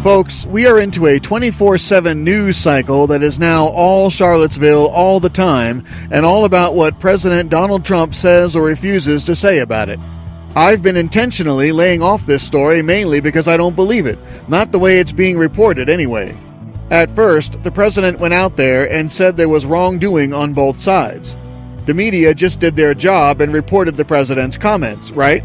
Folks, we are into a 24/7 news cycle that is now all Charlottesville all the time and all about what President Donald Trump says or refuses to say about it. I've been intentionally laying off this story mainly because I don't believe it, not the way it's being reported anyway. At first, the president went out there and said there was wrongdoing on both sides. The media just did their job and reported the president's comments, right?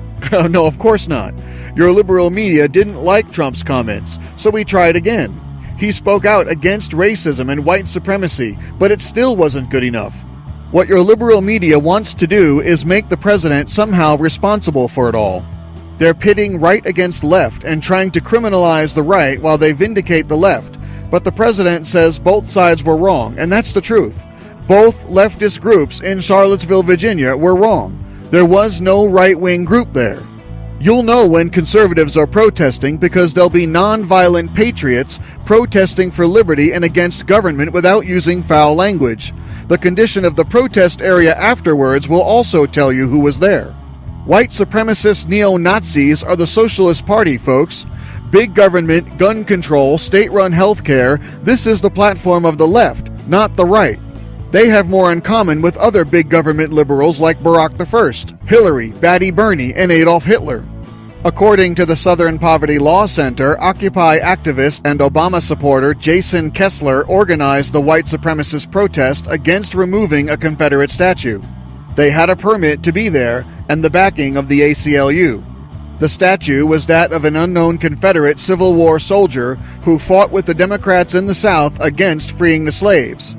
No, of course not. Your liberal media didn't like Trump's comments, so we tried again. He spoke out against racism and white supremacy, but it still wasn't good enough. What your liberal media wants to do is make the president somehow responsible for it all. They're pitting right against left and trying to criminalize the right while they vindicate the left. But the president says both sides were wrong, and that's the truth. Both leftist groups in Charlottesville, Virginia were wrong. There was no right-wing group there. You'll know when conservatives are protesting because they'll be non-violent patriots protesting for liberty and against government without using foul language. The condition of the protest area afterwards will also tell you who was there. White supremacist neo-Nazis are the Socialist Party, folks. Big government, gun control, state-run healthcare, this is the platform of the left, not the right. They have more in common with other big government liberals like Barack I, Hillary, Batty Bernie, and Adolf Hitler. According to the Southern Poverty Law Center, Occupy activist and Obama supporter Jason Kessler organized the white supremacist protest against removing a Confederate statue. They had a permit to be there and the backing of the ACLU. The statue was that of an unknown Confederate Civil War soldier who fought with the Democrats in the South against freeing the slaves.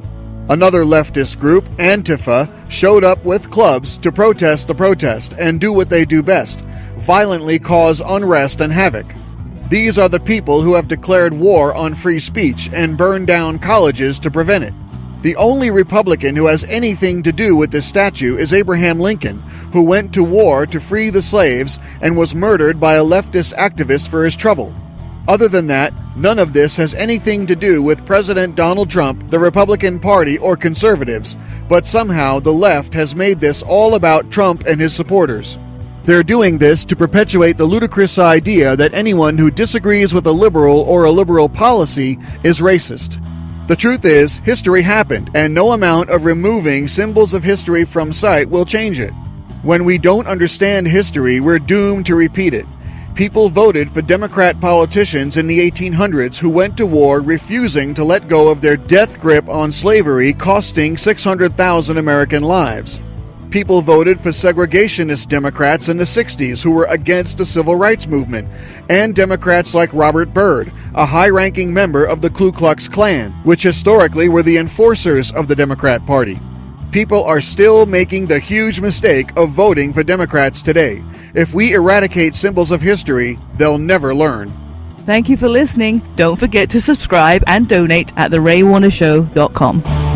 Another leftist group, Antifa, showed up with clubs to protest the protest and do what they do best, violently cause unrest and havoc. These are the people who have declared war on free speech and burned down colleges to prevent it. The only Republican who has anything to do with this statue is Abraham Lincoln, who went to war to free the slaves and was murdered by a leftist activist for his trouble. Other than that, none of this has anything to do with President Donald Trump, the Republican Party, or conservatives, but somehow the left has made this all about Trump and his supporters. They're doing this to perpetuate the ludicrous idea that anyone who disagrees with a liberal or a liberal policy is racist. The truth is, history happened, and no amount of removing symbols of history from sight will change it. When we don't understand history, we're doomed to repeat it. People voted for Democrat politicians in the 1800s who went to war refusing to let go of their death grip on slavery, costing 600,000 American lives. People voted for segregationist Democrats in the 60s who were against the civil rights movement, and Democrats like Robert Byrd, a high-ranking member of the Ku Klux Klan, which historically were the enforcers of the Democrat Party. People are still making the huge mistake of voting for Democrats today. If we eradicate symbols of history, they'll never learn. Thank you for listening. Don't forget to subscribe and donate at theraywarnershow.com.